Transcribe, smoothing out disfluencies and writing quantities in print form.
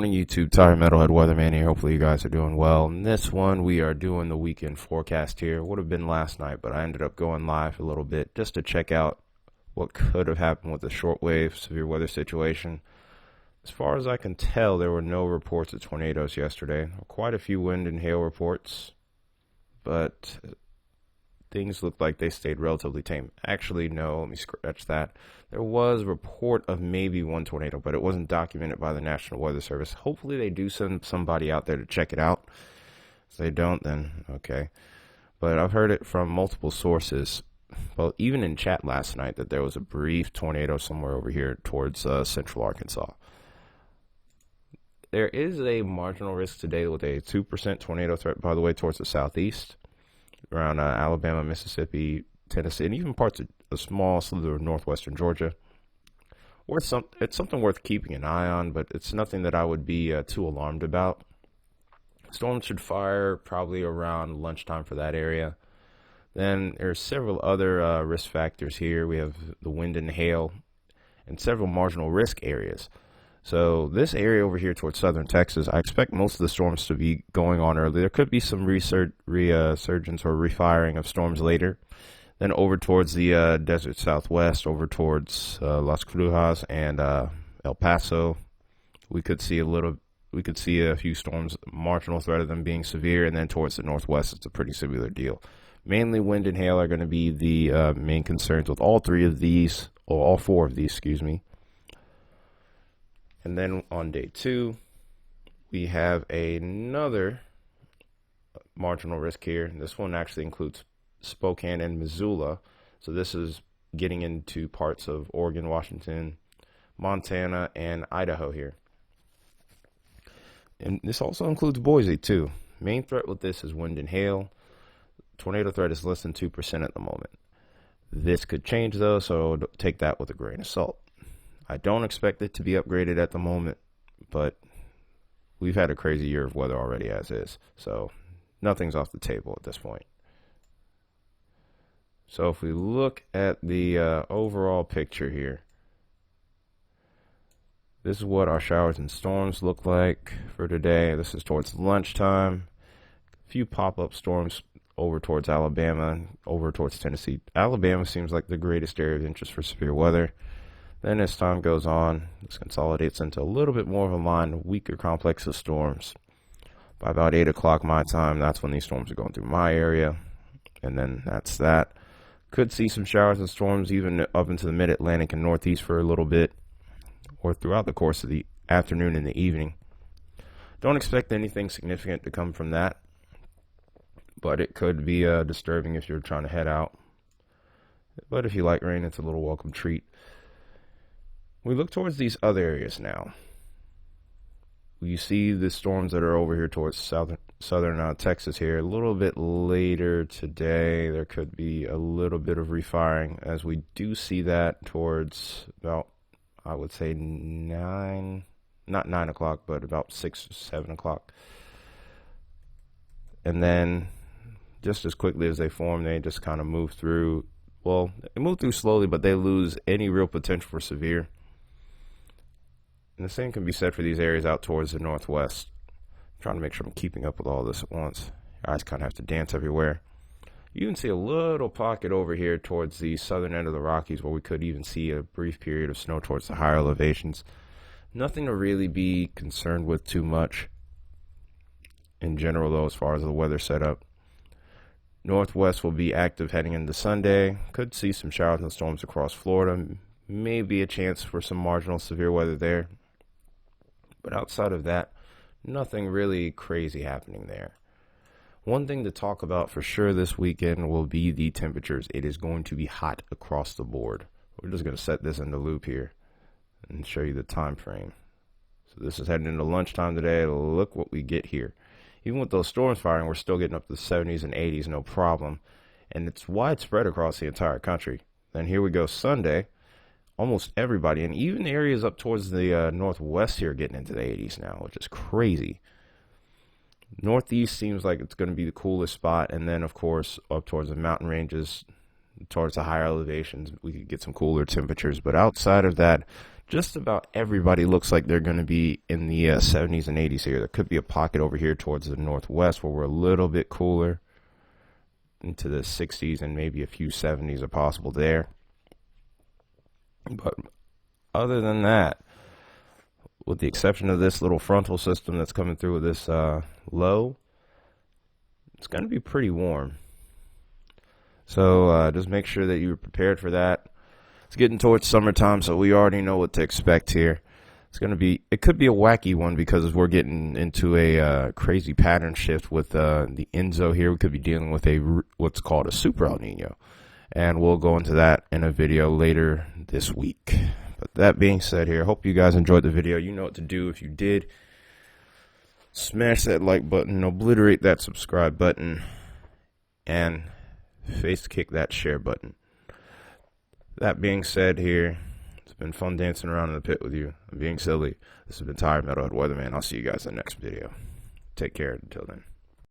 morning, YouTube. Tire Metalhead Weatherman here. Hopefully you guys are doing well. In this one, we are doing the weekend forecast here. Would have been last night, but I ended up going live a little bit just to check out what could have happened with the shortwave severe weather situation. As far as I can tell, there were no reports of tornadoes yesterday. Quite a few wind and hail reports, but things looked like they stayed relatively tame. Actually, no, let me scratch that. There was a report of maybe one tornado, but it wasn't documented by the National Weather Service. Hopefully they do send somebody out there to check it out. If they don't, then okay. But I've heard it from multiple sources, well, even in chat last night, that there was a brief tornado somewhere over here towards central Arkansas. There is a marginal risk today with a 2% tornado threat, by the way, towards the southeast, around Alabama, Mississippi, Tennessee, and even parts of a small slither of northwestern Georgia. It's something worth keeping an eye on, but it's nothing that I would be too alarmed about. Storms should fire probably around lunchtime for that area. Then there's several other risk factors here. We have the wind and hail and several marginal risk areas. So this area over here towards southern Texas, I expect most of the storms to be going on early. There could be some resurgence or refiring of storms later. Then over towards the desert southwest, over towards Las Cruces and El Paso, we could see a few storms, marginal threat of them being severe. And then towards the northwest, it's a pretty similar deal. Mainly wind and hail are going to be the main concerns with all four of these, excuse me. And then on day 2, we have another marginal risk here. This one actually includes Spokane and Missoula. So this is getting into parts of Oregon, Washington, Montana, and Idaho here. And this also includes Boise too. Main threat with this is wind and hail. Tornado threat is less than 2% at the moment. This could change though, so take that with a grain of salt. I don't expect it to be upgraded at the moment, but we've had a crazy year of weather already as is, so nothing's off the table at this point. So if we look at the overall picture here, this is what our showers and storms look like for today. This is towards lunchtime. A few pop-up storms over towards Alabama, over towards Tennessee. Alabama seems like the greatest area of interest for severe weather. Then as time goes on, this consolidates into a little bit more of a line, weaker complex of storms. By about 8 o'clock my time, that's when these storms are going through my area. And then that's that. Could see some showers and storms even up into the mid-Atlantic and northeast for a little bit, or throughout the course of the afternoon and the evening. Don't expect anything significant to come from that, but it could be disturbing if you're trying to head out. But if you like rain, it's a little welcome treat. We look towards these other areas now. You see the storms that are over here towards southern Texas here. A little bit later today, there could be a little bit of refiring, as we do see that towards about, I would say not 9 o'clock, but about 6 or 7 o'clock. And then just as quickly as they form, they just kind of move through. Well, they move through slowly, but they lose any real potential for severe. And the same can be said for these areas out towards the northwest. I'm trying to make sure I'm keeping up with all this at once. Your eyes kind of have to dance everywhere. You can see a little pocket over here towards the southern end of the Rockies where we could even see a brief period of snow towards the higher elevations. Nothing to really be concerned with too much in general, though, as far as the weather setup. Northwest will be active heading into Sunday. Could see some showers and storms across Florida. Maybe a chance for some marginal severe weather there. But outside of that, nothing really crazy happening there. One thing to talk about for sure this weekend will be the temperatures. It is going to be hot across the board. We're just going to set this in the loop here and show you the time frame. So this is heading into lunchtime today. Look what we get here. Even with those storms firing, we're still getting up to the 70s and 80s, no problem. And it's widespread across the entire country. Then here we go Sunday. Almost everybody, and even areas up towards the northwest here, getting into the 80s now, which is crazy. Northeast seems like it's going to be the coolest spot, and then, of course, up towards the mountain ranges, towards the higher elevations, we could get some cooler temperatures. But outside of that, just about everybody looks like they're going to be in the 70s and 80s here. There could be a pocket over here towards the northwest where we're a little bit cooler, into the 60s, and maybe a few 70s are possible there. But other than that, with the exception of this little frontal system that's coming through with this low, it's going to be pretty warm. So just make sure that you're prepared for that. It's getting towards summertime, so we already know what to expect here. It could be a wacky one because we're getting into a crazy pattern shift with the Enzo here. We could be dealing with what's called a super El Nino, and we'll go into that in a video later this week. But that being said here, hope you guys enjoyed the video. You know what to do. If you did, smash that like button, obliterate that subscribe button, and face kick that share button. That being said here, it's been fun dancing around in the pit with you. I'm being silly. This has been Tired Metalhead Weatherman. I'll see you guys in the next video. Take care until then.